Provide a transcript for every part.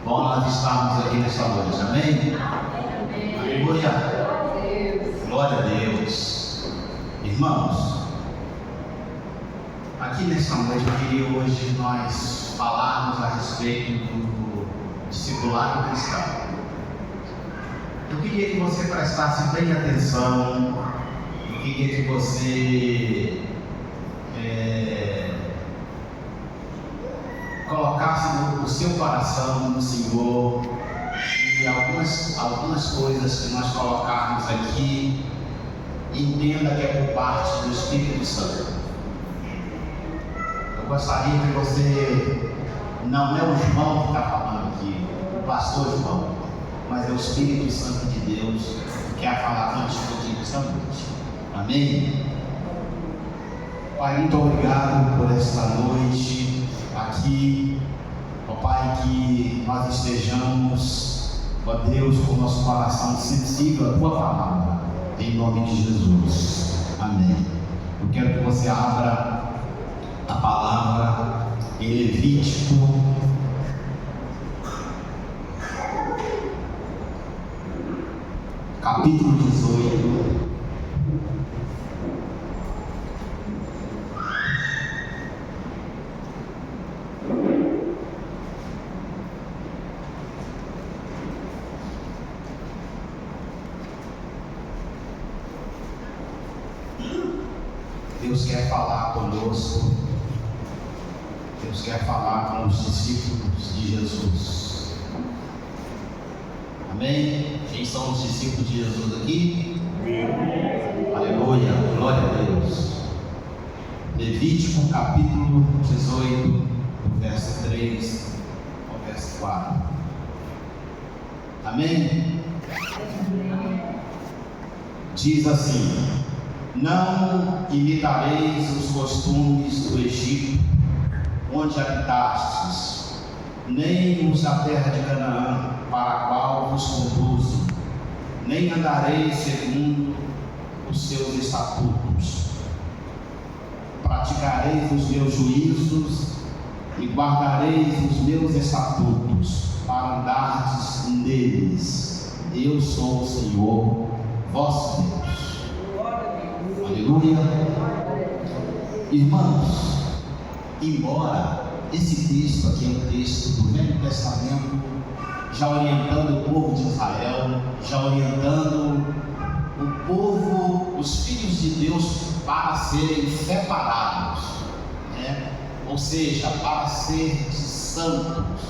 Bom nós estarmos aqui nesta noite, amém? Aleluia! Glória a Deus! Irmãos, aqui nesta noite eu queria hoje nós falarmos a respeito do discipulado cristão. Eu queria que você prestasse bem atenção, eu queria que você colocasse o seu coração no Senhor, e algumas coisas que nós colocarmos aqui, entenda que é por parte do Espírito Santo. Eu gostaria que você, não é o João que está falando aqui, o pastor João, mas é o Espírito Santo de Deus que quer falar contigo esta noite. Amém? Pai, muito obrigado por esta noite aqui, ó Pai, que nós estejamos, ó Deus, com o nosso coração sensível à Tua palavra, em nome de Jesus, amém. Eu quero que você abra a palavra em Levítico, capítulo 18. Deus quer falar conosco, Deus quer falar com os discípulos de Jesus. Amém? Quem são os discípulos de Jesus aqui? Amém. Aleluia, glória a Deus. Levítico capítulo 18, verso 3 ao verso 4. Amém? Diz assim: não imitareis os costumes do Egito, onde habitastes, nem os da terra de Canaã, para a qual vos conduzo, nem andareis segundo os seus estatutos. Praticareis os meus juízos e guardareis os meus estatutos, para andardes neles. Eu sou o Senhor, vosso Deus. Aleluia. Irmãos, embora esse texto aqui é um texto do Velho Testamento, já orientando o povo de Israel, já orientando o povo, os filhos de Deus, para serem separados, né? Ou seja, para ser santos,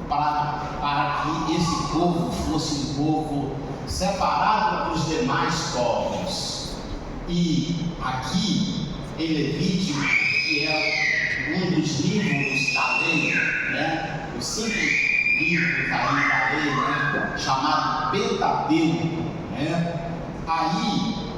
para que esse povo fosse um povo separado dos demais povos. E aqui em Levítico, que é um dos livros da lei, né? Os 5 livros aí da lei, né? Chamado Pentateuco, né? Aí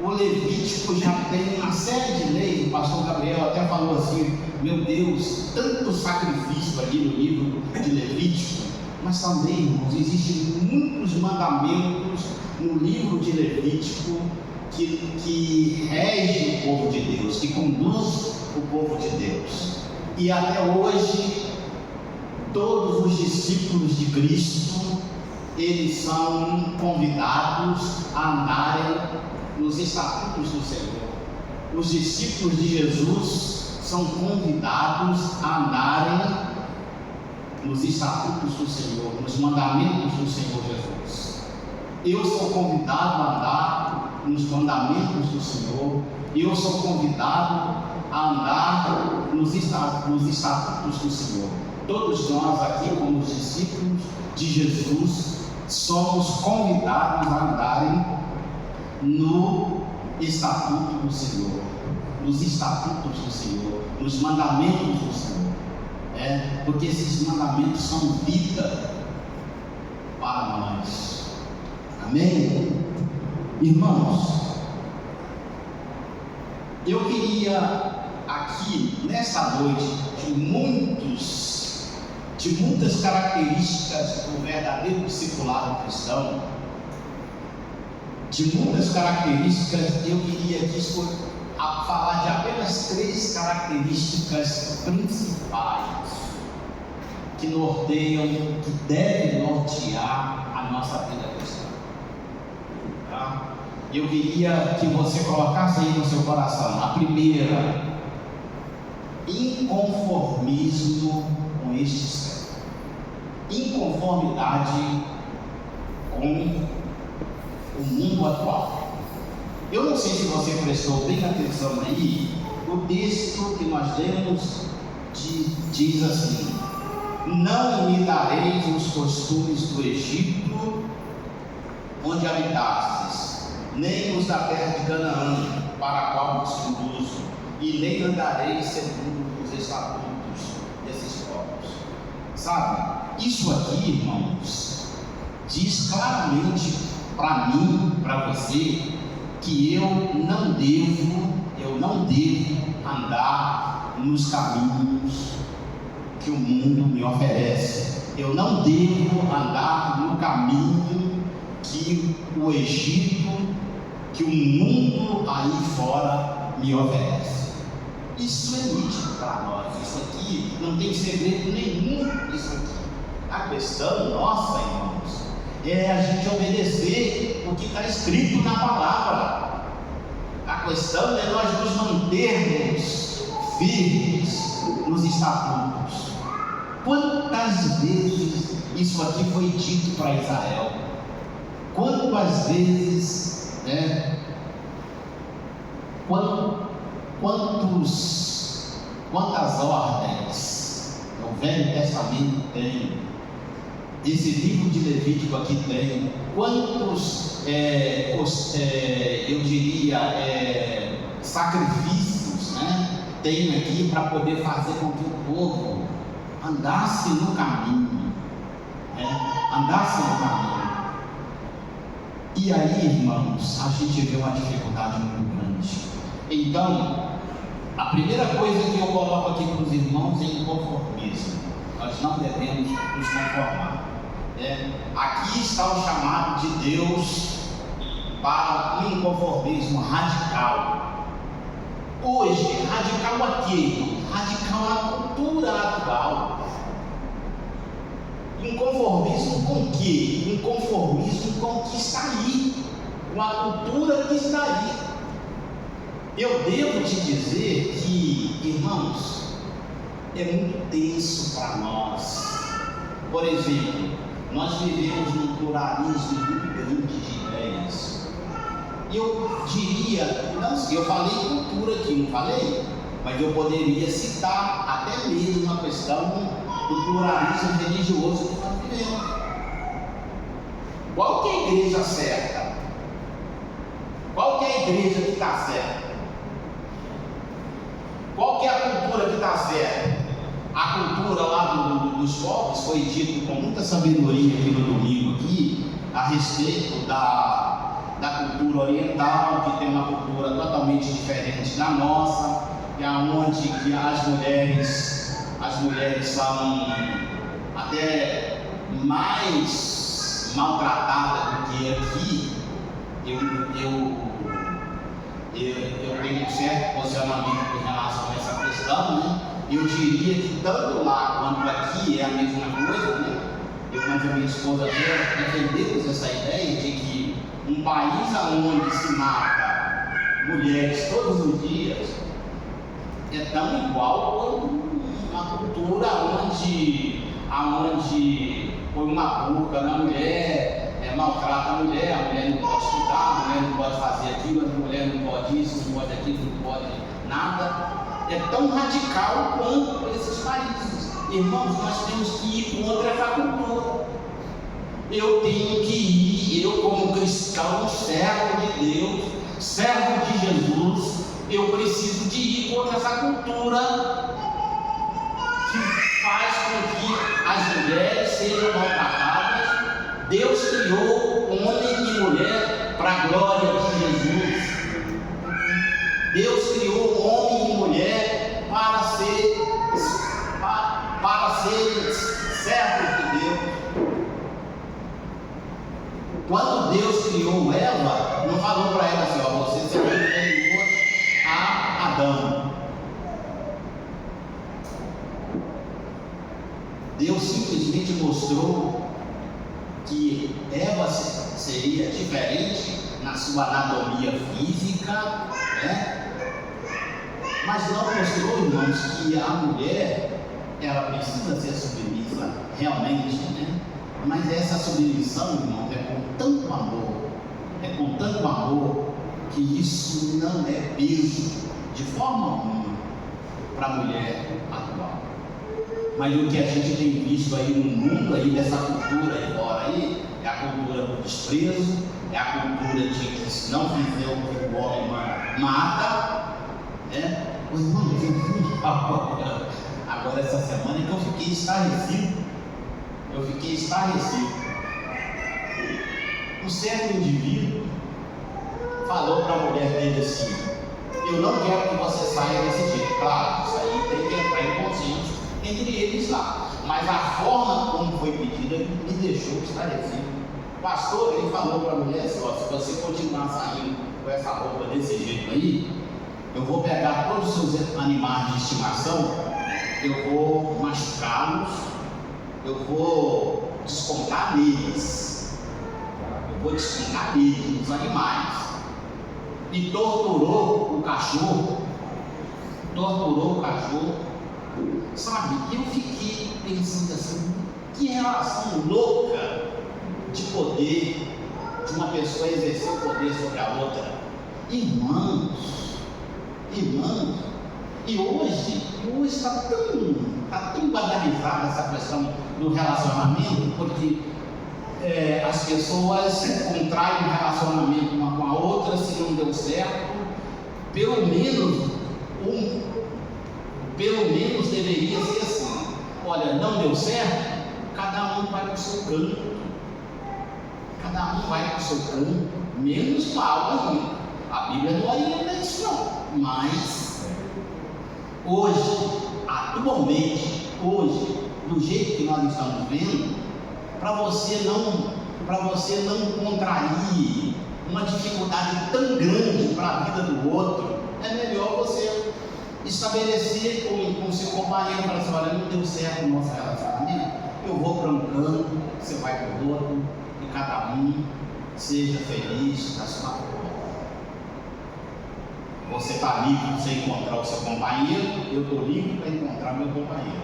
o Levítico já tem uma série de leis. O pastor Gabriel até falou assim: meu Deus, tanto sacrifício ali no livro de Levítico. Mas também, irmãos, existem muitos mandamentos no livro de Levítico que rege o povo de Deus, que conduz o povo de Deus. E até hoje, todos os discípulos de Cristo, eles são convidados a andarem nos estatutos do Senhor. Os discípulos de Jesus são convidados a andarem nos estatutos do Senhor, nos mandamentos do Senhor Jesus. Eu sou convidado a andar nos mandamentos do Senhor, eu sou convidado a andar nos estatutos do Senhor. Todos nós aqui, como os discípulos de Jesus, somos convidados a andarem no estatuto do Senhor, nos estatutos do Senhor, nos mandamentos do Senhor, porque esses mandamentos são vida para nós. Amém? Irmãos, eu queria aqui, nesta noite, de muitas características do verdadeiro discipulado cristão, de muitas características, eu queria aqui falar de apenas 3 características principais que norteiam, que devem nortear a nossa vida cristã. Tá? Eu queria que você colocasse aí no seu coração a primeira: inconformismo com este século, inconformidade com o mundo atual. Eu não sei se você prestou bem atenção aí, o texto que nós lemos diz assim: não imitareis os costumes do Egito, onde habitastes, nem os da terra de Canaã, para a qual vos conduzo, e nem andareis segundo os estatutos desses povos. Sabe, isso aqui, irmãos, diz claramente para mim, para você, que eu não devo andar nos caminhos que o mundo me oferece. Eu não devo andar no caminho que o Egito, que o mundo aí fora me oferece. Isso é nítido para nós. Isso aqui não tem segredo nenhum. Isso aqui. A questão nossa, irmãos, é a gente obedecer o que está escrito na palavra. A questão é nós nos mantermos firmes nos estatutos. Quantas vezes isso aqui foi dito para Israel? Quantas vezes, quantas ordens o Velho Testamento tem? Esse livro de Levítico aqui tem quantos, eu diria, sacrifícios, tem aqui para poder fazer com que o povo andasse no caminho, andasse no caminho. E aí, irmãos, a gente vê uma dificuldade muito grande. Então, a primeira coisa que eu coloco aqui para os irmãos é inconformismo. Nós não devemos nos conformar. Aqui está o chamado de Deus para um inconformismo radical. Hoje, radical aqui, radical na cultura atual. Inconformismo com o quê? Inconformismo com o que está aí, com a cultura que está aí. Eu devo te dizer que, irmãos, é muito tenso para nós. Por exemplo, nós vivemos num pluralismo muito grande de ideias. Eu diria, não sei, eu falei cultura aqui, não falei? Mas eu poderia citar até mesmo a questão do pluralismo religioso que nós vivemos. Qual que é a igreja certa? Qual que é a igreja que está certa? Qual que é a cultura que está certa? A cultura lá dos povos foi dito com muita sabedoria aqui no domingo aqui, a respeito da cultura oriental, que tem uma cultura totalmente diferente da nossa, e aonde que as mulheres são até mais maltratadas do que aqui. Eu tenho um certo posicionamento em relação a essa questão, Eu diria que tanto lá quanto aqui é a mesma coisa, Eu com a minha esposa defendemos essa ideia de que um país onde se mata mulheres todos os dias é tão igual quanto uma cultura onde põe uma burca na mulher, maltrata a mulher não pode estudar, a mulher não pode fazer aquilo, a mulher não pode isso, não pode aquilo, não pode nada. É tão radical quanto esses países. Irmãos, nós temos que ir contra essa cultura. Eu tenho que ir, eu como cristão, servo de Deus, servo de Jesus, eu preciso de ir contra essa cultura que faz com que as mulheres sejam maltratadas. Deus criou homem e mulher para a glória de Jesus. Deus criou homem e mulher para ser servos de Deus. Quando Deus criou Eva, não falou para ela assim: você será inferior a Adão. Deus simplesmente mostrou que Eva seria diferente na sua anatomia física, né? Mas não mostrou, irmãos, que a mulher, ela precisa ser submissa realmente, né? Mas essa submissão, irmãos, é com tanto amor, que isso não é peso de forma alguma para a mulher atual. Mas o que a gente tem visto aí no mundo, aí dessa cultura aí fora aí, é a cultura do desprezo, é a cultura de que se não fizer o que o homem mata, né? Os irmãos, eu vi agora essa semana que eu fiquei estarrecido. Um certo indivíduo falou para a mulher dele assim: eu não quero que você saia desse jeito. Claro, isso aí tem que entrar em consenso entre eles lá. Mas a forma como foi pedida me deixou estarrecido. O pastor, ele falou para a mulher assim: ó, se você continuar saindo com essa roupa desse jeito aí, eu vou pegar todos os seus animais de estimação, eu vou machucá-los, eu vou descontar neles, nos animais. E torturou o cachorro, sabe? Eu fiquei pensando assim: que relação louca de poder, de uma pessoa exercer o poder sobre a outra. Irmãos, e hoje está tão banalizada essa questão do relacionamento, porque as pessoas contraem um relacionamento uma com a outra. Se não deu certo, pelo menos deveria ser assim: olha, não deu certo, cada um vai para o seu canto, menos mal ainda. A Bíblia não orienta isso não, mas atualmente, do jeito que nós estamos vendo, para você não contrair uma dificuldade tão grande para a vida do outro, é melhor você estabelecer com seu companheiro, para assim: olha, não deu certo o nosso relacionamento, eu vou para um canto, você vai para o outro, e cada um seja feliz na sua forma. Você está livre para você encontrar o seu companheiro, eu estou livre para encontrar meu companheiro.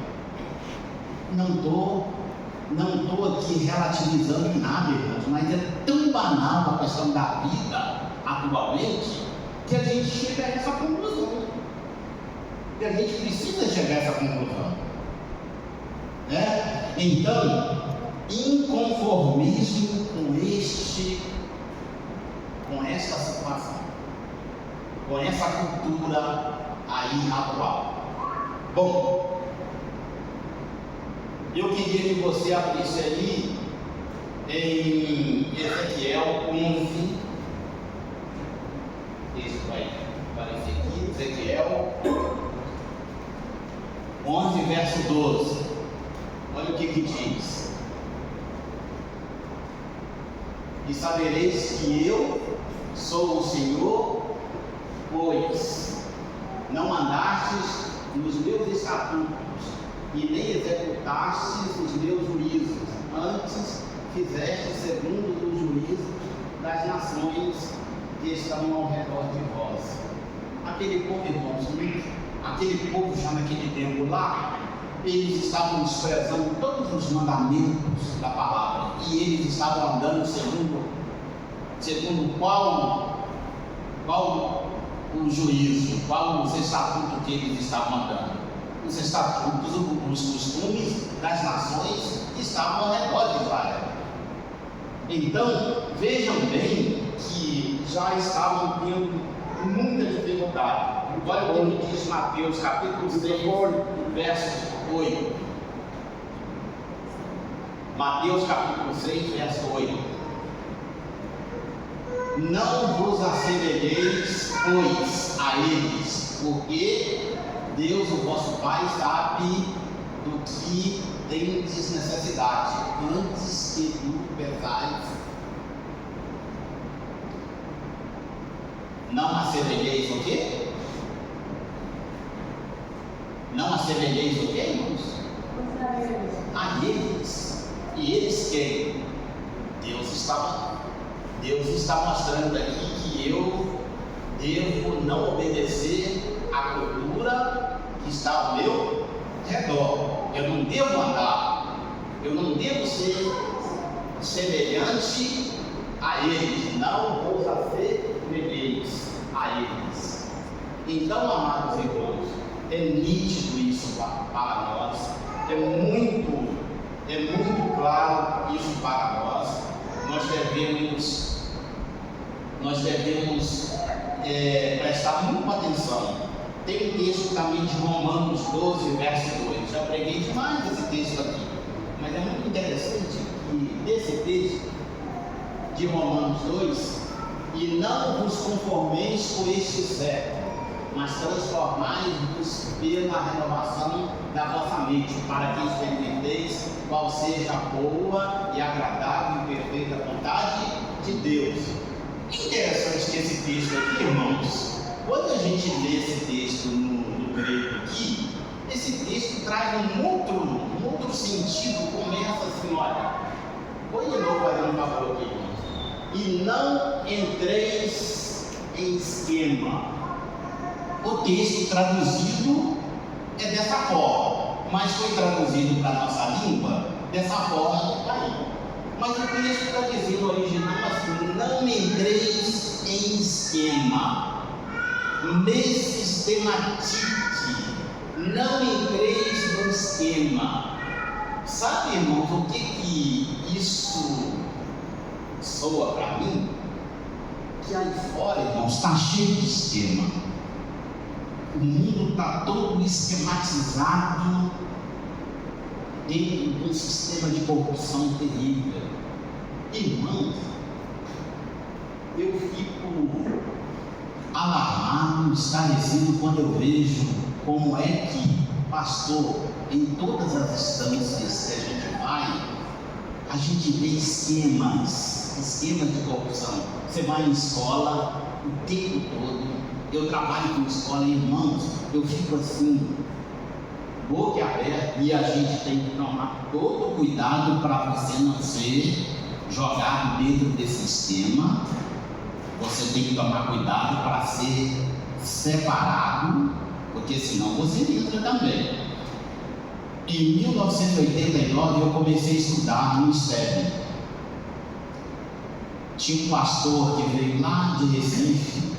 Não estou aqui relativizando nada, irmãos, mas é tão banal a questão da vida atualmente, que a gente chega a essa conclusão. E a gente precisa chegar a essa conclusão, né? Então, inconformismo com esta situação, com essa cultura aí atual. Bom, eu queria que você abrisse aí em Ezequiel 11. Isso vai aparecer aqui, Ezequiel 11, verso 12. Olha o que diz: e sabereis que eu sou o Senhor, pois não andastes nos meus estatutos e nem executastes os meus juízos, antes fizeste segundo os juízos das nações que estão ao redor de vós. Aquele povo, irmãos, aquele povo já naquele tempo lá, eles estavam desprezando todos os mandamentos da palavra, e eles estavam andando segundo qual o juízo, qual os estatutos que eles estavam andando. Os estatutos, os costumes das nações que estavam ao redor de Israel. Então, vejam bem que já estavam tendo muita dificuldade. Olha o que diz Mateus capítulo 6, verso 8. Mateus capítulo 6, verso 8. Não vos assemelheis, pois, a eles, porque Deus, o vosso Pai, sabe do que tendes necessidade, antes que tudo peçais. Não assemelheis o quê? Não assemelheis o quê, irmãos? E eles quem? Deus está mostrando aqui que eu devo não obedecer à cultura que está ao meu redor. Eu não devo andar, eu não devo ser semelhante a eles, não vou ser semelhantes a eles. Então, amados irmãos, é nítido isso para nós, é muito claro isso para nós. Nós devemos prestar muita atenção. Tem um texto também de Romanos 12, verso 2. Já preguei demais esse texto aqui, mas é muito interessante que nesse texto de Romanos 2, e não vos conformeis com este século, mas transformai-vos pela renovação da vossa mente, para que experimenteis qual seja a boa e agradável e perfeita vontade de Deus. Interessante que esse texto aqui, irmãos, quando a gente lê esse texto no grego aqui, esse texto traz um outro sentido. Começa assim, olha, põe de novo fazendo um favor aqui, irmãos. E não entreis em esquema. O texto traduzido é dessa forma, mas foi traduzido para a nossa língua dessa forma que está aí. Mas o texto está dizendo no original assim: não entreis em esquema, me sistematite, não entreis no esquema. Sabe, irmãos, o que isso soa para mim? Que aí fora, irmãos, está cheio de esquema. O mundo está todo esquematizado dentro de um sistema de corrupção terrível. Irmãos, eu fico alarmado, estarrecido quando eu vejo como é que, pastor, em todas as instâncias que a gente vai, a gente vê esquemas de corrupção. Você vai em escola o tempo todo. Eu trabalho com escola, irmãos, eu fico assim, boca aberta, e a gente tem que tomar todo cuidado para você não ser jogado dentro desse sistema. Você tem que tomar cuidado para ser separado, porque senão você entra também. Em 1989 eu comecei a estudar no STEB. Tinha um pastor que veio lá de Recife.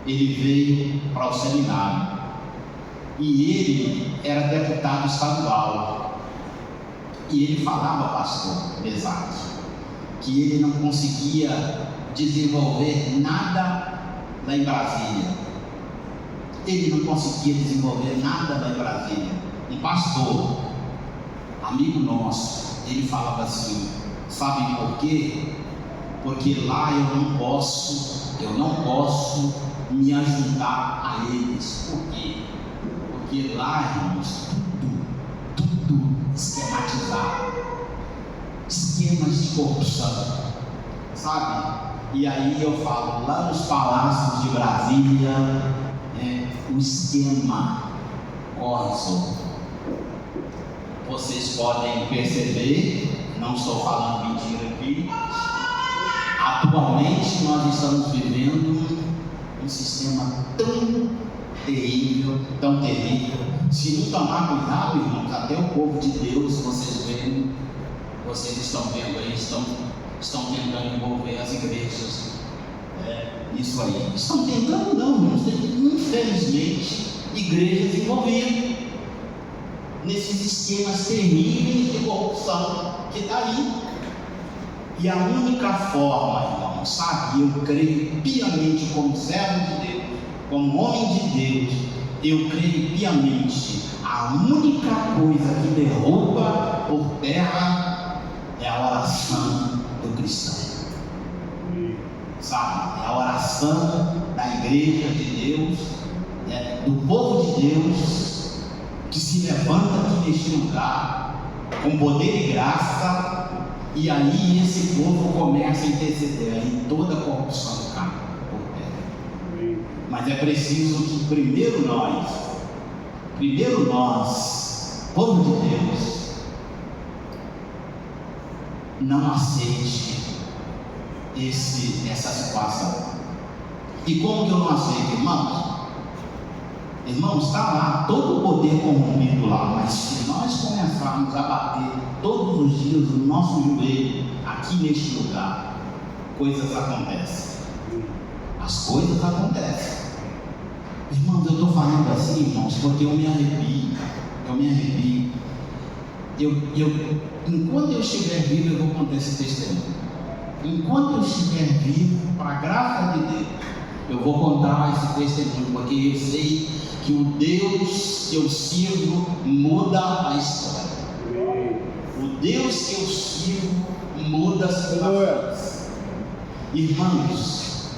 Ele veio para o seminário e ele era deputado estadual, e ele falava, pastor Besati, que ele não conseguia desenvolver nada lá em Brasília. Ele não conseguia desenvolver nada lá em Brasília. Um pastor, amigo nosso, ele falava assim: sabe por quê? Porque lá eu não posso me ajudar a eles. Por quê? Porque lá, irmãos, tudo esquematizado, esquemas de corrupção, sabe? E aí eu falo, lá nos palácios de Brasília, o esquema corre solto. Vocês podem perceber, não estou falando mentira aqui, atualmente nós estamos vivendo um sistema tão terrível, se não tomar cuidado, irmãos, até o povo de Deus, vocês estão vendo aí, estão tentando envolver as igrejas nisso aí. Estão tentando não, irmãos, infelizmente, igrejas envolvidas nesses esquemas terríveis de corrupção que está aí. E a única forma, irmão, sabe, eu creio piamente como servo de Deus, como homem de Deus, eu creio piamente, a única coisa que derruba por terra é a oração do cristão. Sabe, é a oração da igreja de Deus, do povo de Deus, que se levanta aqui neste lugar, com poder e graça. E aí esse povo começa a interceder, aí toda a corrupção cai por terra. Mas é preciso que primeiro nós, povo de Deus, não aceite essa situação. E como que eu não aceito, irmãos? Irmãos, está lá todo o poder corrompido lá, mas se nós começarmos a bater todos os dias no nosso joelho, aqui neste lugar, coisas acontecem. As coisas acontecem. Irmãos, eu estou falando assim, irmãos, porque eu me arrepio. Enquanto eu estiver vivo, eu vou contar esse testemunho. Enquanto eu estiver vivo, para a graça de Deus, eu vou contar esse testemunho, porque eu sei que o Deus que eu sirvo muda a história. O Deus que eu sirvo muda as situações. Irmãos,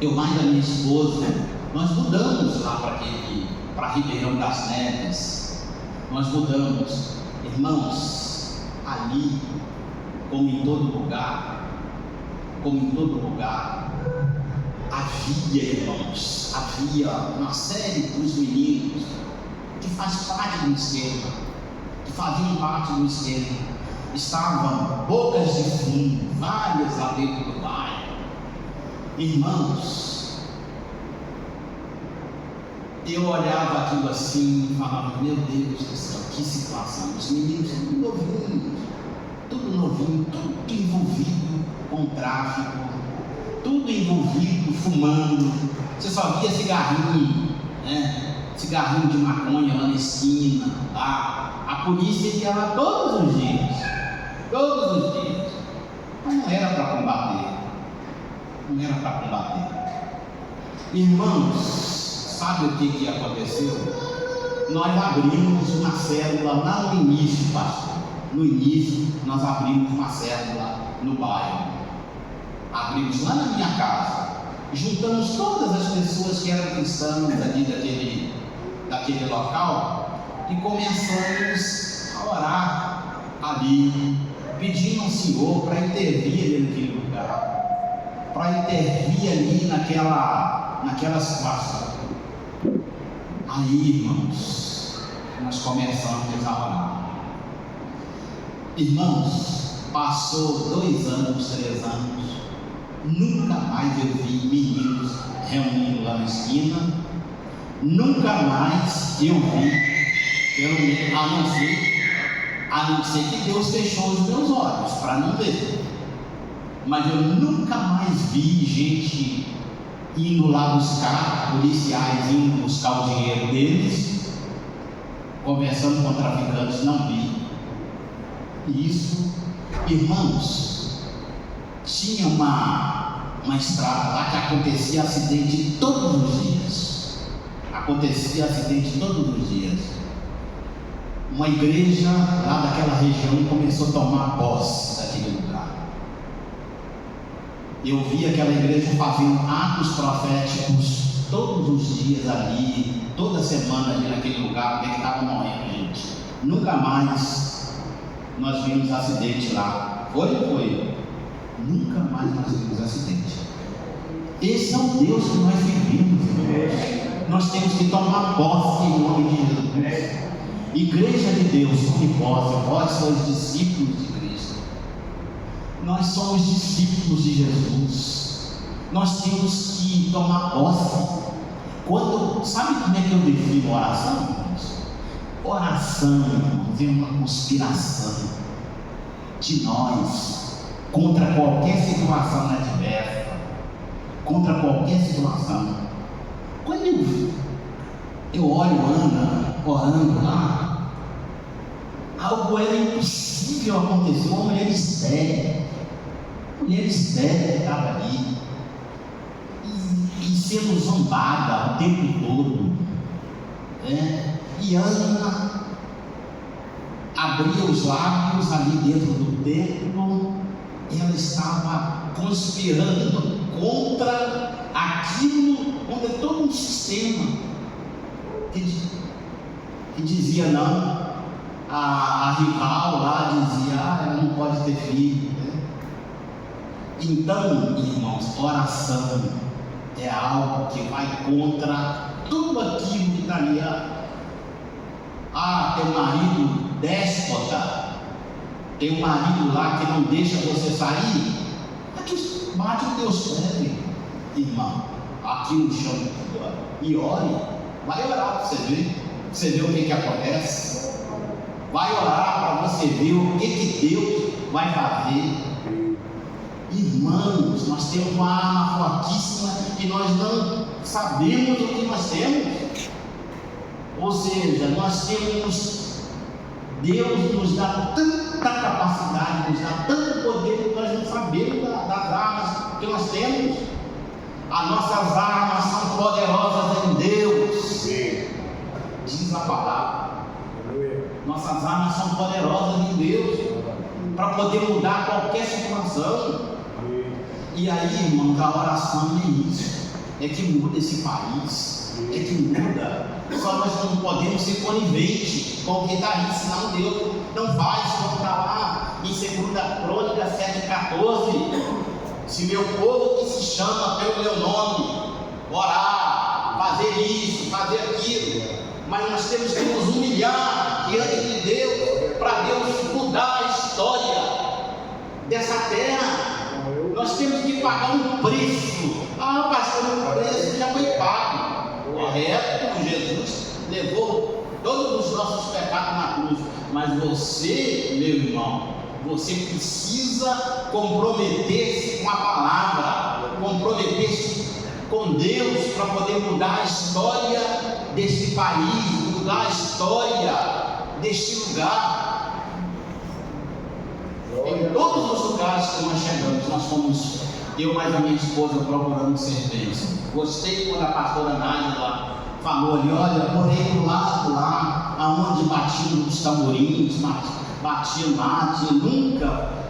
eu mais a minha esposa, nós mudamos lá para Ribeirão das Neves. Nós mudamos. Irmãos, ali, como em todo lugar, havia uma série dos meninos que faz parte do esquema, que faziam parte do esquema. Estavam bocas de fumo, várias lá dentro do bairro. Irmãos, eu olhava aquilo assim e falava, meu Deus do céu, que situação. Os meninos tudo novinho, tudo envolvido com tráfico, tudo envolvido, fumando. Você só via cigarrinho, né? Cigarrinho de maconha lá na esquina, tá? A polícia ia lá todos os dias, mas não era para combater, Irmãos, sabe o que aconteceu? Nós abrimos uma célula lá no início, pastor. No início, nós abrimos uma célula no bairro. Abrimos lá na minha casa. Juntamos todas as pessoas que eram cristãs ali daquele local e começamos a orar ali, pedindo ao Senhor para intervir naquele lugar, para intervir ali naquela situação. Aí, irmãos, nós começamos a orar. Irmãos, passou 2 anos, 3 anos, nunca mais eu vi meninos reunindo lá na esquina, nunca mais eu vi, a não ser que Deus fechou os meus olhos para não ver, mas eu nunca mais vi gente indo lá buscar, policiais indo buscar o dinheiro deles, conversando com traficantes, não vi. Isso, irmãos, tinha uma estrada lá que acontecia acidente todos os dias. Uma igreja lá daquela região começou a tomar posse daquele lugar. Eu vi aquela igreja fazendo atos proféticos todos os dias ali, toda semana ali naquele lugar, onde estava morrendo gente. Nunca mais nós vimos acidente lá. Foi? Nunca mais nós vimos acidente. Esse é o Deus que nós vivemos, irmãos. Nós temos que tomar posse em nome de Jesus. Igreja de Deus, tome posse. Vós sois discípulos de Cristo. Nós somos discípulos de Jesus. Nós temos que tomar posse. Sabe como é que eu defino oração, irmãos? Oração, irmãos, é uma conspiração de nós contra qualquer situação adversa, contra qualquer situação. Quando eu olho Ana orando lá, algo era impossível acontecer. Uma mulher estéril que estava ali e sendo zombada o tempo todo, né? E Ana abria os lábios ali dentro do templo, e ela estava conspirando contra aquilo, contra todo um sistema que dizia não. A rival lá dizia, ela não pode ter filho, né? Então, irmãos, oração é algo que vai contra tudo aquilo que está ali. Teu marido déspota, Tem um marido lá que não deixa você sair, bate o teu serve, irmão, aqui no chão, e ore. Vai orar para você ver o que acontece. Vai orar para você ver o que Deus vai fazer. Irmãos, nós temos uma arma fortíssima e nós não sabemos o que nós temos. Ou seja, nós temos, Deus nos dá tanta capacidade, nos dá tanto poder que nós não sabemos das armas que nós temos. As nossas armas são poderosas em Deus. Sim. Diz a palavra. Nossas armas são poderosas em Deus para poder mudar qualquer situação. E aí, irmãos, a oração é isso, é que muda esse país, é que muda. Só nós não podemos ser coniventes com o que está aí, senão Deus não faz. Como está lá em 2 Crônicas 7,14: se meu povo que se chama pelo meu nome orar, fazer isso, fazer aquilo, mas nós temos que nos humilhar diante de Deus, para Deus mudar a história dessa terra. Nós temos que pagar um preço. Pastor, o preço já foi pago. Correto, Jesus levou todos os nossos pecados na cruz. Mas você, meu irmão, você precisa comprometer-se com a palavra, comprometer-se com Deus para poder mudar a história deste país, mudar a história deste lugar. Em todos os lugares que nós chegamos, nós fomos, eu mais a minha esposa, procurando ser bênção. Gostei quando a pastora Nádia falou ali: olha, morei do lado lá, aonde batiam os tamborins, batiam mate.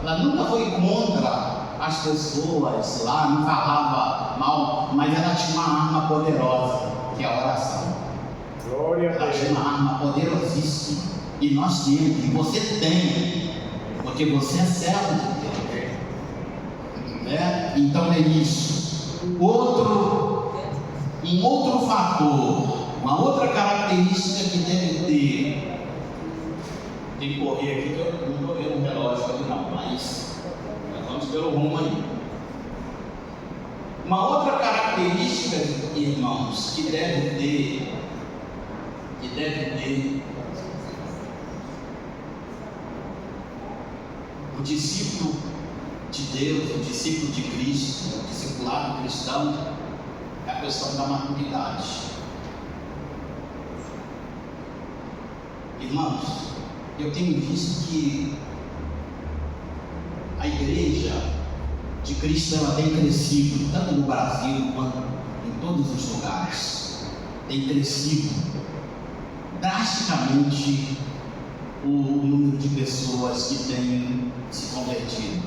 Ela nunca foi contra as pessoas lá, não falava mal, mas ela tinha uma arma poderosa, que é a oração. Ela tinha uma arma poderosíssima, e nós temos, e você tem, porque você é servo de Deus, né? Então é isso. Um outro fator, uma outra característica que deve ter. Tem que correr aqui, que eu não estou vendo o relógio aqui não, mas vamos pelo rumo aí. Uma outra característica, irmãos, que deve ter o discípulo de Deus, o discípulo de Cristo, o discipulado cristão, é a questão da maturidade. Irmãos, eu tenho visto que a igreja de Cristo, ela tem crescido, tanto no Brasil quanto em todos os lugares, tem crescido drasticamente o número de pessoas que têm se convertido.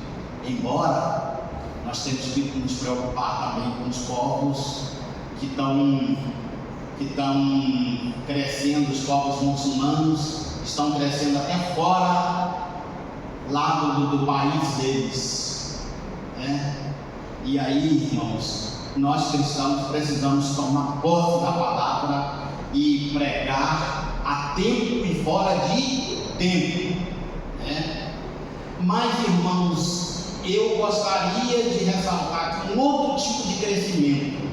Embora nós temos que nos preocupar também com os povos que estão crescendo, os povos muçulmanos estão crescendo até fora lá do país deles, né? E aí, irmãos, nós cristãos precisamos tomar posse da palavra e pregar a tempo e fora de tempo, né? Mas, irmãos, eu gostaria de ressaltar que um outro tipo de crescimento,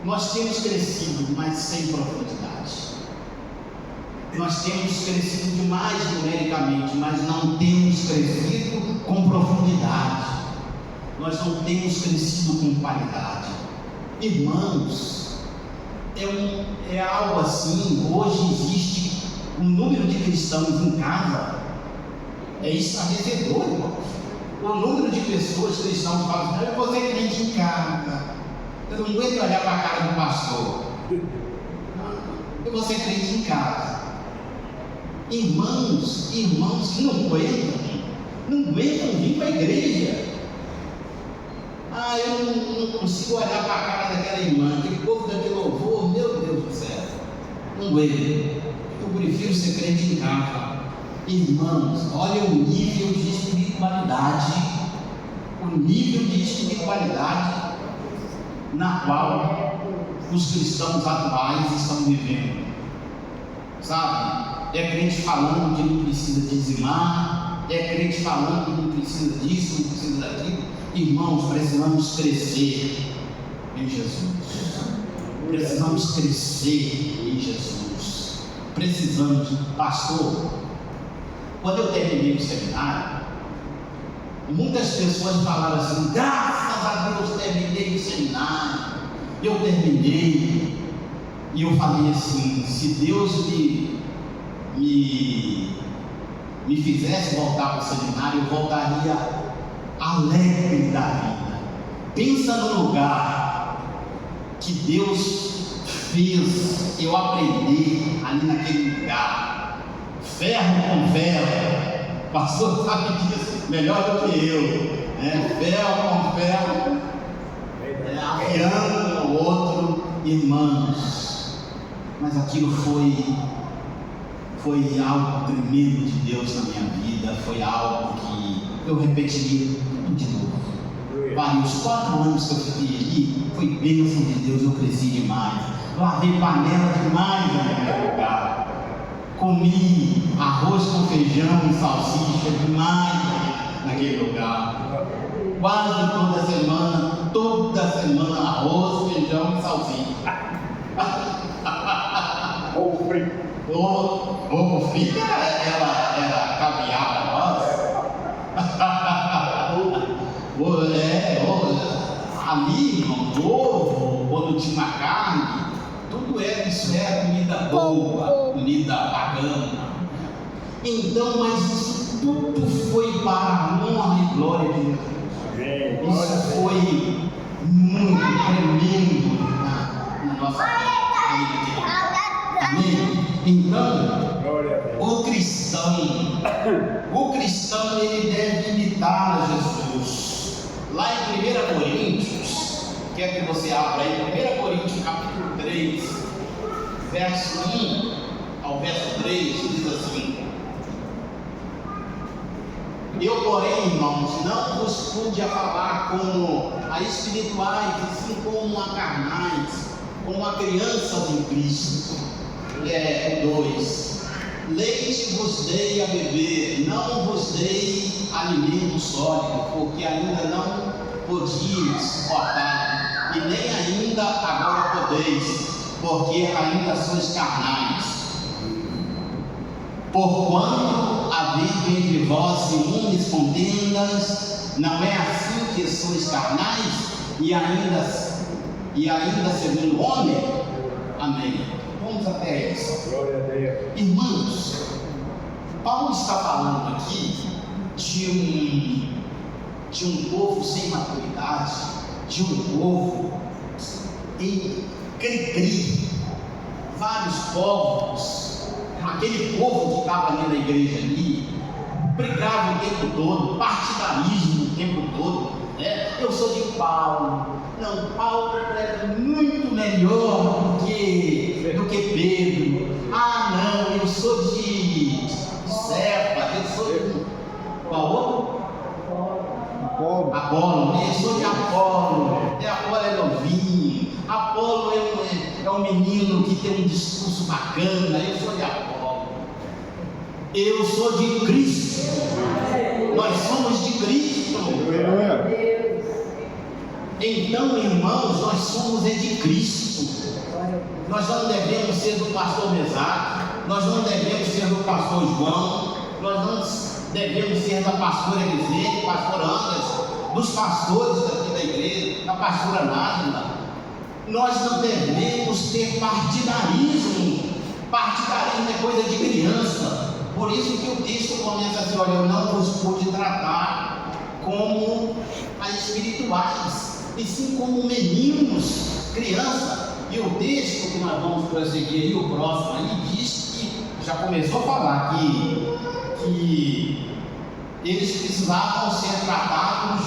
nós temos crescido, mas sem profundidade. Nós temos crescido demais numericamente, mas não temos crescido com profundidade. Nós não temos crescido com qualidade. Irmãos, é algo assim. Hoje existe um número de cristãos em casa, é estarrecedor, irmãos. O número de pessoas cristãos que falam: eu vou ser crente em casa, eu não aguento olhar para a cara do pastor, eu vou ser crente em casa. Irmãos que não aguentam vir para a igreja. Eu não consigo olhar para a cara daquela irmã, aquele povo daquele louvor, meu Deus do céu, não aguento. Eu prefiro ser crente em casa. Irmãos, olha o nível de espiritualidade, na qual os cristãos atuais estão vivendo, sabe? É crente falando que não precisa dizimar, é crente falando que não precisa disso, não precisa daquilo. Irmãos, precisamos crescer em Jesus. Precisamos crescer em Jesus. Precisamos, pastor. Quando eu terminei o seminário, muitas pessoas falaram assim: graças a Deus terminei o seminário. Eu terminei. E eu falei assim: se Deus me fizesse voltar para o seminário, eu voltaria alegre da vida. Pensa no lugar que Deus fez eu aprender ali naquele lugar. Ferro com ferro. O pastor sabe disso melhor do que eu, né? Ferro com ferro, afiando o outro, irmãos. Mas aquilo foi algo tremendo de Deus na minha vida. Foi algo que eu repetiria tudo de novo. Os 4 anos que eu fiquei ali, foi bênção de Deus, eu cresci demais. Lavei panela demais naquele lugar. Comi arroz com feijão e salsicha demais naquele lugar. Quase toda semana arroz, feijão e salsicha. Ovo frito. Ovo frito era caviar para nós. Ali, irmão, ovo, quando tinha uma carne, isso era comida boa, comida bacana. Então, mas isso tudo foi para a honra e glória de Jesus. Isso foi muito tremendo na nossa vida. Amém? Então, o cristão ele deve imitar a Jesus. Lá em 1 Coríntios, quer que você abra aí, 1 Coríntios capítulo 3, verso 1 ao verso 3, diz assim: eu, porém, irmãos, não vos pude falar como a espirituais, assim como a carnais, como a crianças em Cristo. 2. Leite vos dei a beber, não vos dei alimento sólido, porque ainda não podíeis suportar, e nem ainda agora podeis, porque ainda sois carnais. Porquanto havendo entre vós ciúmes, contendas, não é assim que sois carnais, e ainda segundo o homem? Amém. Vamos até isso. Glória a Deus. Irmãos, Paulo está falando aqui de um povo sem maturidade, de um povo em cri-cri, vários povos. Aquele povo que estava ali na igreja ali, brigava o tempo todo, partidarismo o tempo todo, né? Eu sou de Paulo. Não, Paulo é muito melhor do que Pedro. Ah, não, eu sou de Cefa, eu sou de qual outro? Apolo, eu sou de Apolo. Apolo é novinho. Apolo é um menino que tem um discurso bacana. Eu sou de Apolo. Eu sou de Cristo. Nós somos de Cristo. Então, irmãos, nós somos de Cristo. Nós não devemos ser do pastor Mesaque, nós não devemos ser do pastor João, nós não devemos ser da pastora Elisete, pastor Anderson, dos pastores daqui da igreja, da pastora Nájila. Nós não devemos ter partidarismo. Partidarismo é coisa de criança. Por isso que o texto começa assim: olha, eu não vos pude tratar como a espirituais, e sim como meninos, criança. E o texto que nós vamos prosseguir aí, o próximo aí, diz que já começou a falar que eles precisavam ser tratados,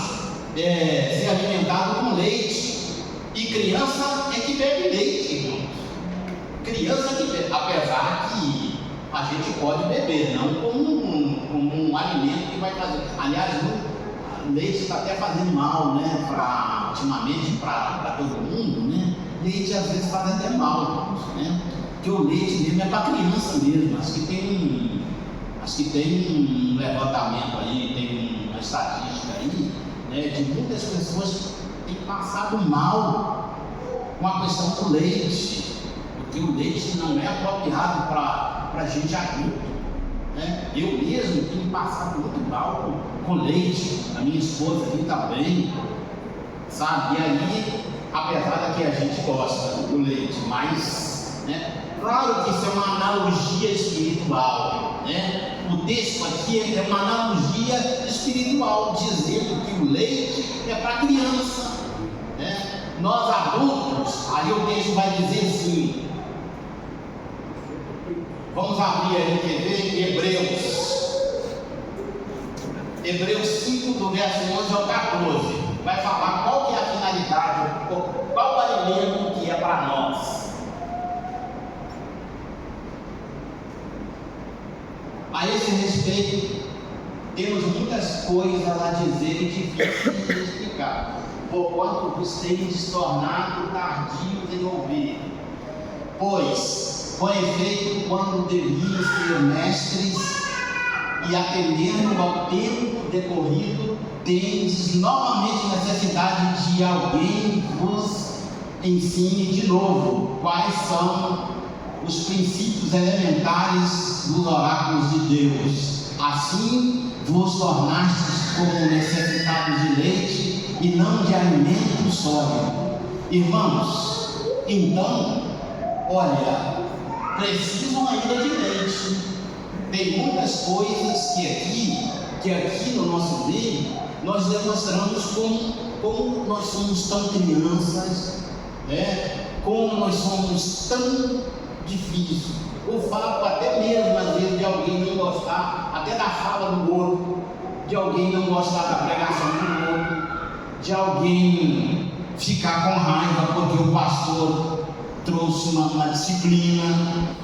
ser alimentados com leite. E criança é que bebe leite, irmãos. Criança que bebe, apesar que a gente pode beber, não como um alimento que vai fazer. Aliás, o leite está até fazendo mal, né? Ultimamente para todo mundo, né? Leite às vezes faz até mal, né? Porque o leite mesmo é para criança mesmo. Acho que tem um levantamento aí, tem uma estatística aí, né, de muitas pessoas que têm passado mal com a questão do leite, porque o leite não é apropriado para gente adulta, né? Eu mesmo tenho passado muito mal com leite, a minha esposa ali também, sabe? E aí, apesar de que a gente gosta do leite, mas, né, claro que isso é uma analogia espiritual, né? O texto aqui é uma analogia espiritual, dizendo que o leite é para criança, né? Nós adultos, aí o texto vai dizer assim, vamos abrir aí, quer ver? Hebreus 5, do verso 11 ao 14, vai falar qual que é a finalidade, qual o alimento que é para nós. A esse respeito, temos muitas coisas a dizer e difíceis de explicar, porquanto vos tendes tornado tardios em ouvir. Pois, com efeito, quando deviam ser mestres, e atendendo ao tempo decorrido, tendes novamente necessidade de alguém vos ensine de novo quais são os princípios elementares dos oráculos de Deus. Assim vos tornastes como necessitados de leite e não de alimento sólido. Irmãos, então, olha, precisam ainda de leite. Tem muitas coisas que aqui no nosso meio nós demonstramos como nós somos tão crianças, né? Como nós somos tão difíceis. O fato até mesmo às vezes de alguém não gostar, até da fala do outro, de alguém não gostar da pregação do outro, de alguém ficar com raiva porque o pastor trouxe uma disciplina.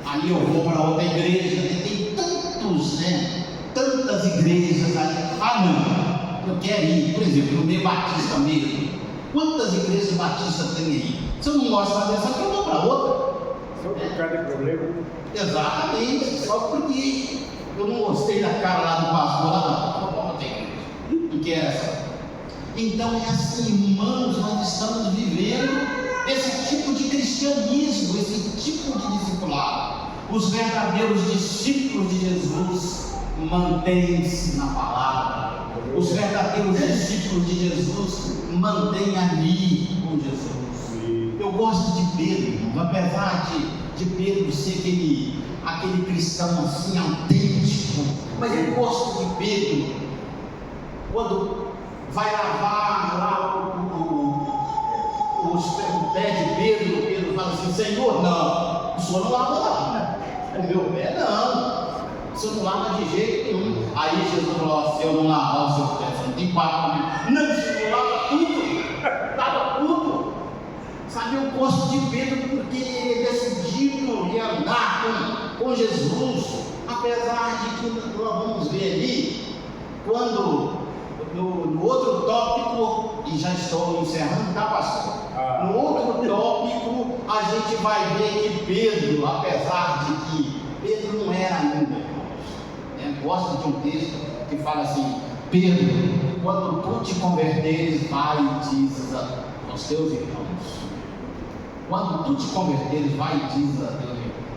Aí eu vou para outra igreja, tem tantos, né? Tantas igrejas ali. Ah, não, eu quero ir, por exemplo, no meio batista mesmo. Quantas igrejas batistas tem aí? Se eu não gostar dessa aqui, eu vou para outra. Só por causa de problema? Exatamente, só porque eu não gostei da cara lá do pastor, lá não, vou para outra igreja. Não quero essa. Então é assim, irmãos, nós estamos vivendo esse tipo de cristianismo, esse tipo de discipulado. Os verdadeiros discípulos de Jesus mantêm-se na palavra. Os verdadeiros discípulos de Jesus mantêm ali com Jesus. Eu gosto de Pedro, apesar de Pedro ser aquele cristão assim autêntico, mas eu gosto de Pedro quando vai lavar lá o pé de Pedro. Pedro fala assim: Senhor, não, o senhor não lava lá, o meu pé não, o senhor não lava de jeito nenhum. Aí Jesus falou: se eu não lavar o seu pé, você não tem papo comigo. Não, o senhor lava tudo, lava tudo. Sabe, eu gosto de Pedro porque ele é decidido em andar com Jesus, apesar de que nós vamos ver ali, quando no outro tópico, e já estou encerrando, tá, pastor? No outro tópico, a gente vai ver que Pedro, apesar de que Pedro não era ainda, irmãos, gosto de um texto que fala assim: Pedro, quando tu te converteres, vai e diz aos teus irmãos. Quando tu te converteres, vai e diz a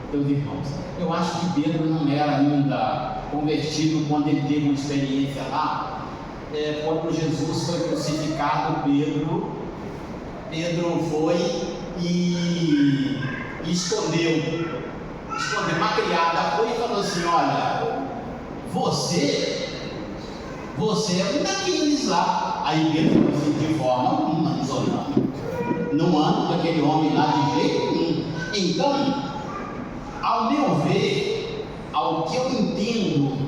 teus irmãos. Eu acho que Pedro não era ainda convertido quando ele teve uma experiência lá. Quando Jesus foi crucificado, Pedro foi e escondeu. Uma criada foi e falou assim: olha, você é um daqueles lá. Aí Pedro falou assim: de forma alguma, não ando com aquele homem lá de jeito nenhum. Então, ao meu ver, ao que eu entendo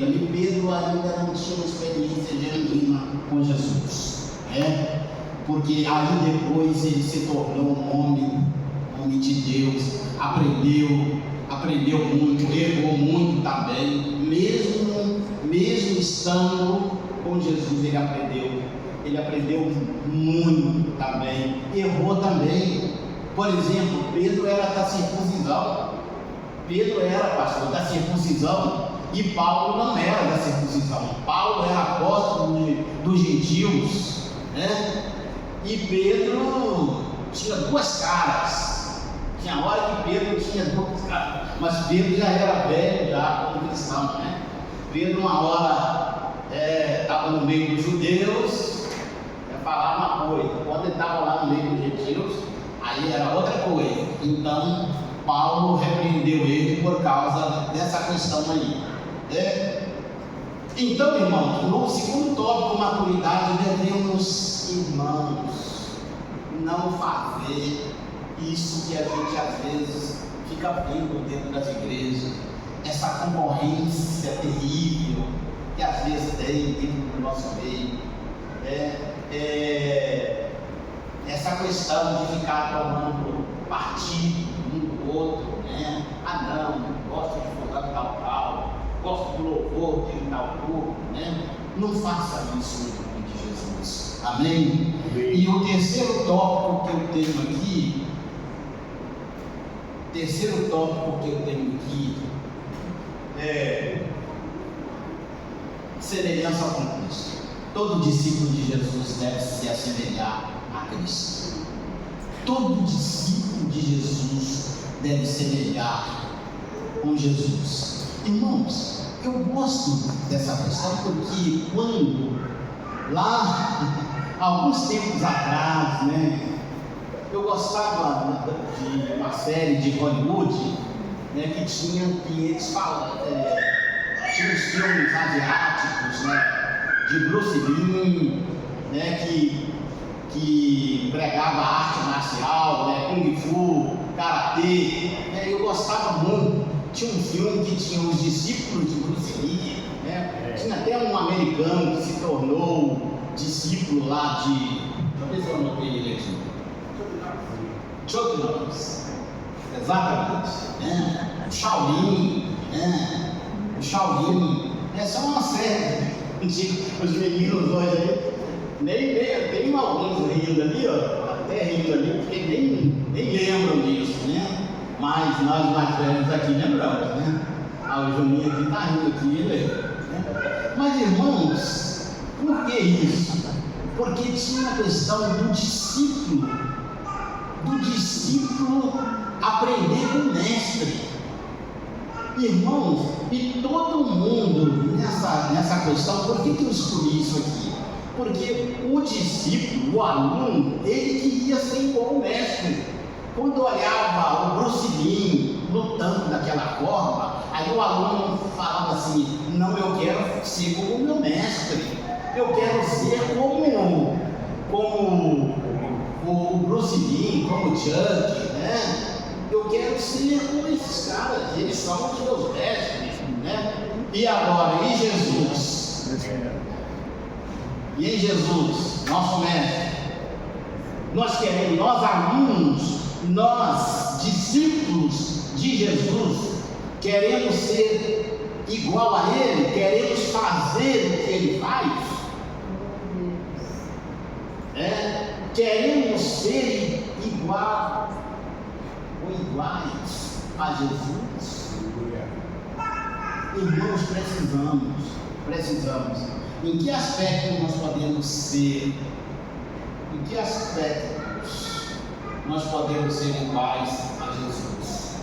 ali, Pedro ainda não tinha uma experiência genuína com Jesus, né? Porque aí depois ele se tornou um homem de Deus, aprendeu muito, errou muito também, mesmo estando com Jesus, ele aprendeu muito também, errou também. Por exemplo, Pedro era da circuncisão. Pedro era pastor da circuncisão, E Paulo não era da circuncisão. Paulo era apóstolo dos gentios, né? E Pedro tinha duas caras. Tinha hora que Pedro tinha duas caras, mas Pedro já era velho, já como cristão, né? Pedro uma hora estava no meio dos judeus, falava uma coisa. Quando ele estava lá no meio dos gentios, aí era outra coisa. Então Paulo repreendeu ele por causa dessa questão aí. Então, irmãos, no segundo tópico, maturidade, devemos, irmãos, não fazer isso que a gente às vezes fica vendo dentro das igrejas, essa concorrência terrível que às vezes tem dentro do nosso meio, essa questão de ficar tomando partido um do outro, né? Ah não, gosto de fulano tal, gosto do louvor de tal grupo, né? Não faça isso em nome de Jesus, amém? E o terceiro tópico que eu tenho aqui, é semelhança com Cristo. Todo discípulo de Jesus deve se assemelhar a Cristo. Todo discípulo de Jesus deve semelhar com Jesus. Irmãos, eu gosto dessa questão porque quando lá, alguns tempos atrás, né, eu gostava de uma série de Hollywood, né, que eles falam, tinha os filmes asiáticos, né, de Bruce Lee, né, que pregava arte marcial, né, Kung Fu, Karatê, né, eu gostava muito. Tinha um filme que tinha os discípulos de Bruce Lee, né, tinha até um americano que se tornou discípulo lá de, deixa eu ver se eu anotei ele aqui, Chuck Norris, exatamente, né, o Shaolin, né, essa é uma série. Os meninos hoje aí, nem tem alguns rindo ali, ó, até rindo ali, porque nem lembram disso, né? Mas nós mais velhos aqui lembramos, né? O Juninho aqui está rindo aqui, né? Mas irmãos, por que isso? Porque tinha a questão do discípulo aprender com o mestre. Irmãos, e todo mundo nessa questão, por que eu escolhi isso aqui? Porque o discípulo, o aluno, ele queria ser igual ao mestre. Quando olhava o Bruce Lee lutando daquela forma, aí o aluno falava assim: não, eu quero ser como o meu mestre, eu quero ser como o Bruce Lee, como o Chuck, né? Eu quero ser como esses caras, eles são os meus mestres, né? E agora, em Jesus? E em Jesus, nosso mestre, nós queremos, nós alunos, nós discípulos de Jesus, queremos ser igual a Ele, queremos fazer o que Ele faz, queremos ser iguais a Jesus. Irmãos, precisamos. Em que aspecto nós podemos ser? Em que aspectos nós podemos ser iguais a Jesus?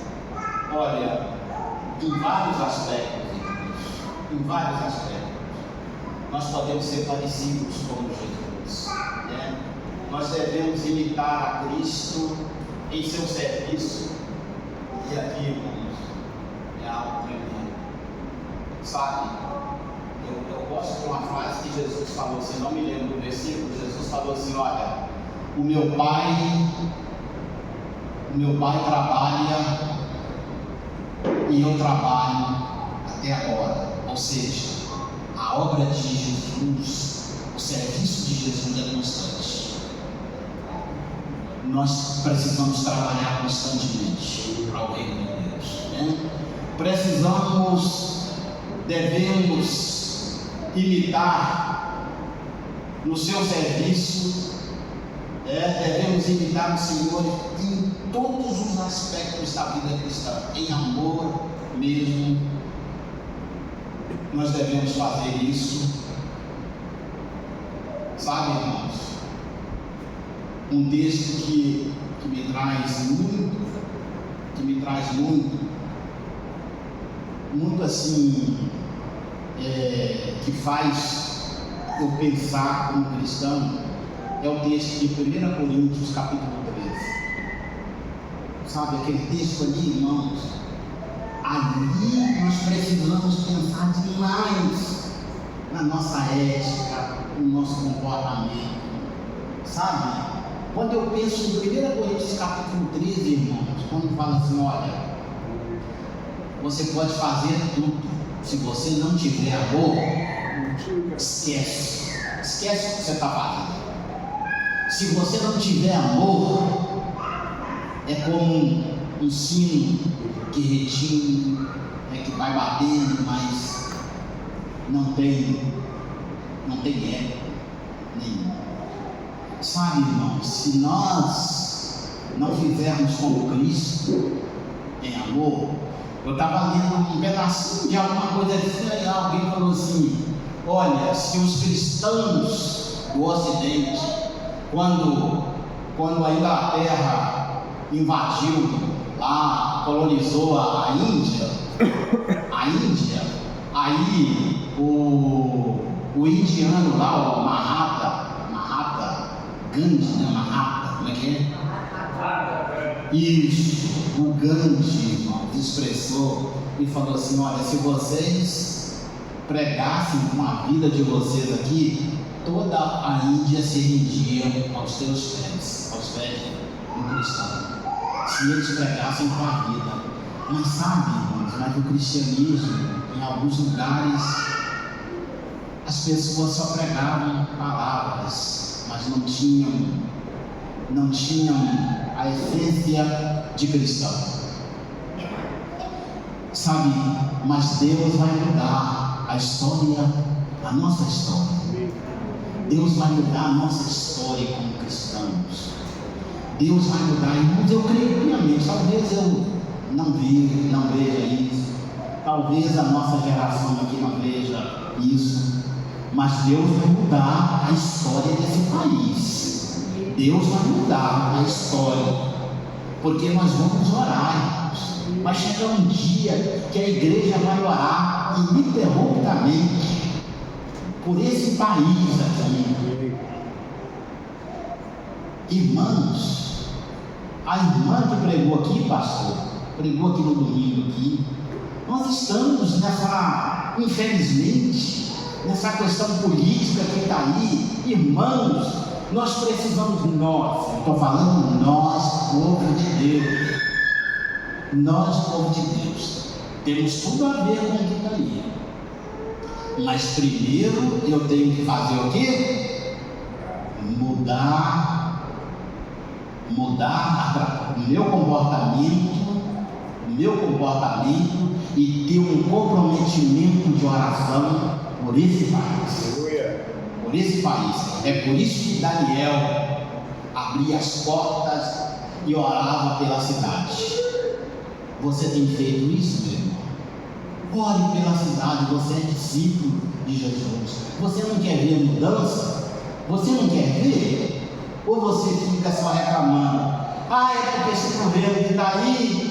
Olha, em vários aspectos, nós podemos ser parecidos com Jesus, né? Nós devemos imitar a Cristo em seu serviço. E aqui, irmãos, é algo tremendo. Sabe, eu gosto de uma frase que Jesus falou, se não me lembro do versículo, Jesus falou assim: olha, o meu pai trabalha e eu trabalho até agora. Ou seja, a obra de Jesus, o serviço de Jesus é constante. Nós precisamos trabalhar constantemente para o reino de Deus, né? Devemos imitar no seu serviço, devemos imitar o Senhor em todos os aspectos da vida cristã, em amor mesmo, nós devemos fazer isso. Sabe, irmãos, um texto que me traz muito assim, que faz eu pensar como cristão, é o texto de 1 Coríntios capítulo 13. Sabe, aquele texto ali, irmãos, ali nós precisamos pensar demais na nossa ética, no nosso comportamento, sabe? Quando eu penso em 1 Coríntios capítulo 13, irmãos, quando fala assim, olha, você pode fazer tudo, se você não tiver amor, esquece o que você está fazendo. Se você não tiver amor, é como um sino que retinho, que vai batendo, mas não tem eco nenhum. Sabe, irmãos, se nós não fizermos como Cristo em amor, eu estava lendo um pedacinho de alguma coisa assim, aí alguém falou assim, olha, se os cristãos do Ocidente, quando a Inglaterra invadiu lá, colonizou a Índia, aí o indiano lá, o Mahatma Gandhi, né? Mahatma, como é que é? Isso, o Gandhi, irmão, expressou e falou assim, olha, se vocês pregassem com a vida de vocês aqui, toda a Índia se rendia aos teus pés, aos pés do cristão, se eles pregassem com a vida. Mas sabe, irmãos, mas o cristianismo, em alguns lugares, as pessoas só pregavam palavras, mas não tinham a essência de cristão. Sabe, mas Deus vai mudar a história, a nossa história. Deus vai mudar a nossa história como cristãos. Deus vai mudar, irmãos, eu creio piamente. Talvez eu não veja isso. Talvez a nossa geração aqui não veja isso. Mas Deus vai mudar a história desse país. Deus vai mudar a história. Porque nós vamos orar, irmãos. Vai chegar um dia que a igreja vai orar ininterruptamente por esse país aqui. Irmãos, a irmã que pregou aqui, pastor, pregou aqui no domingo aqui, nós estamos infelizmente, nessa questão política que está aí, irmãos, nós precisamos, estou falando nós, povo de Deus, nós, povo de Deus, temos tudo a ver com o que está aí, mas primeiro eu tenho que fazer o quê? Mudar o meu comportamento e ter um comprometimento de oração por esse país. É por isso que Daniel abria as portas e orava pela cidade. Você tem feito isso, meu irmão? Ore pela cidade, você é discípulo de Jesus. Você não quer ver mudança? Você não quer ver? Ou você fica só reclamando? É porque esse governo que está aí,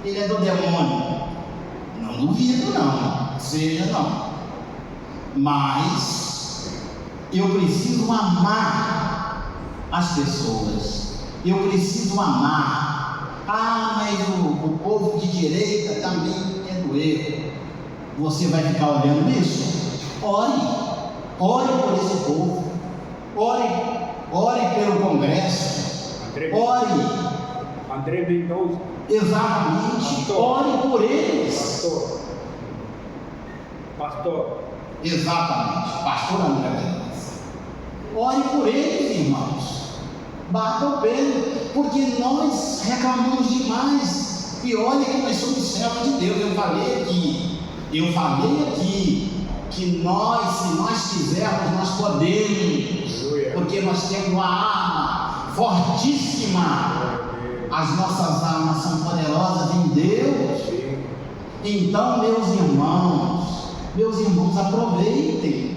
ele é do demônio. Não duvido não, seja não. Mas eu preciso amar as pessoas. Eu preciso amar. Mas o povo de direita também é do erro. Você vai ficar olhando isso? Ore por esse povo. Ore pelo Congresso. André Mendonça. Exatamente. Ore por eles. Pastor. Exatamente. Pastor André Mendonça. Ore por eles, irmãos. Bata o pé, porque nós reclamamos demais. E olha que nós somos servos de Deus. Eu falei aqui que nós, se nós quisermos, nós podemos. Porque nós temos uma arma fortíssima. As nossas armas são poderosas em Deus. Então, meus irmãos, Meus irmãos, aproveitem.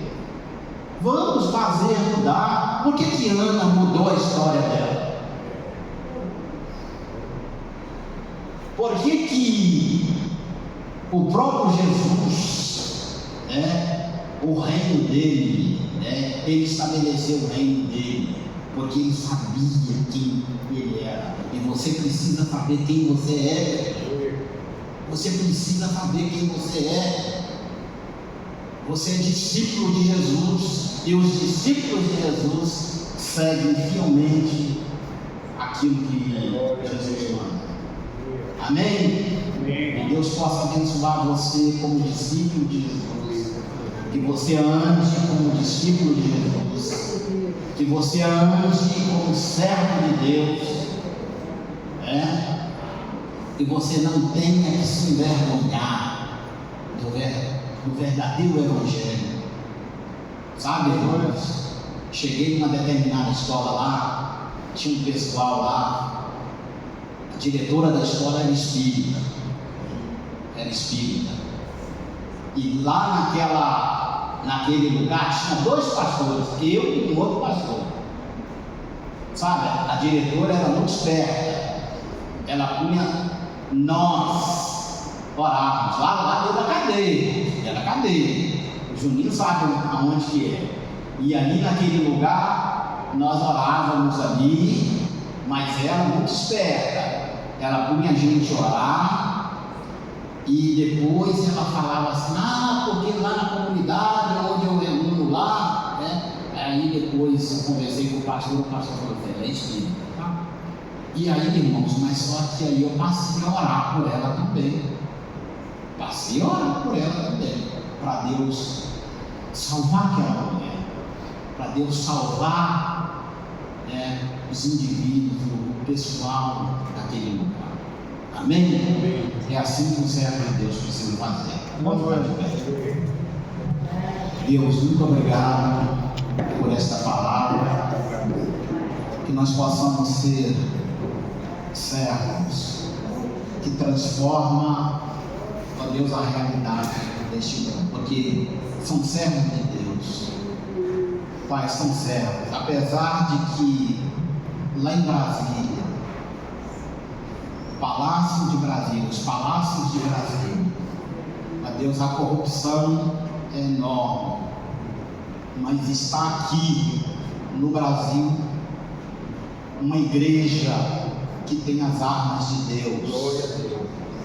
Vamos fazer mudar. Por que Ana mudou a história dela? Por que o próprio Jesus, o reino dele, ele estabeleceu o reino dele? Porque ele sabia quem ele era. E você precisa saber quem você é. Você precisa saber quem você é. Você é discípulo de Jesus. E os discípulos de Jesus seguem fielmente aquilo que Jesus manda. Amém? Que Deus possa abençoar você como discípulo de Jesus. Que você ande como discípulo de Jesus. Que você ande como servo de Deus. Que você não tenha que se envergonhar do verdadeiro Evangelho. Sabe, irmãos? Cheguei numa determinada escola lá, tinha um pessoal lá, a diretora da escola era espírita. E lá naquele lugar tinha 2 pastores, eu e um outro pastor. Sabe, a diretora era muito esperta. Ela punha nós orávamos lá dentro da cadeia. O Juninho sabe aonde que é. E ali naquele lugar nós orávamos ali, mas ela muito esperta. Ela punha a gente orar e depois ela falava assim: porque lá na comunidade onde eu reúno lá, aí depois eu conversei com o pastor falou assim: é isso, tá? E aí, irmãos, mas só que aí eu passei a orar por ela também. Para Deus salvar aquela mulher, para Deus salvar os indivíduos, o pessoal daquele lugar. Amém? É assim que o servo de Deus precisa fazer. Deus, muito obrigado por esta palavra, que nós possamos ser servos que transforma, ó Deus, a realidade deste mundo, porque são servos de Deus. Pai, são servos, apesar de que lá em Brasília, os palácios de Brasília, ó Deus, a corrupção é enorme, mas está aqui no Brasil uma igreja que tem as armas de Deus,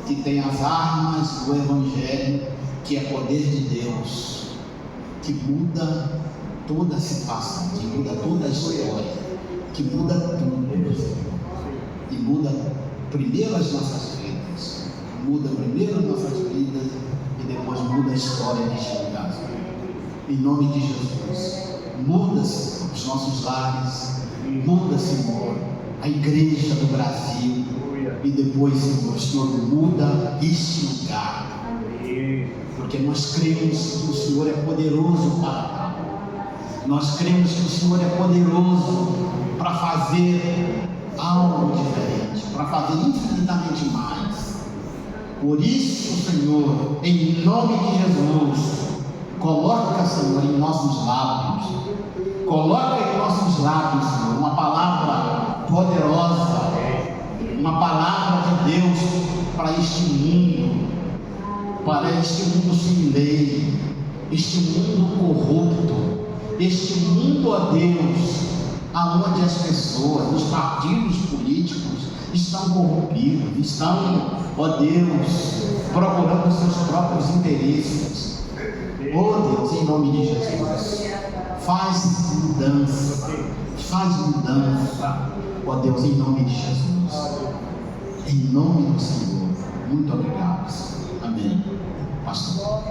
que tem as armas do Evangelho, que é poder de Deus, que muda toda a situação, que muda toda a história, que muda tudo, e muda primeiro as nossas vidas, e depois muda a história deste lugar. Em nome de Jesus, muda-se os nossos lares, muda, Senhor, a igreja do Brasil, e depois, Senhor, o Senhor muda este lugar, porque nós cremos que o Senhor é poderoso para tal. Nós cremos que o Senhor é poderoso para fazer algo diferente, para fazer infinitamente mais. Por isso, Senhor, em nome de Jesus, coloca, Senhor, em nossos lábios, Senhor, uma palavra poderosa, uma palavra de Deus para este mundo sem lei, este mundo corrupto, este mundo, ó Deus, aonde as pessoas, os partidos políticos estão corrompidos, estão, ó Deus, procurando seus próprios interesses. Ó Deus, em nome de Jesus, faz mudança, ó Deus, em nome de Jesus, em nome do Senhor. Muito obrigado. Amém. Pastor.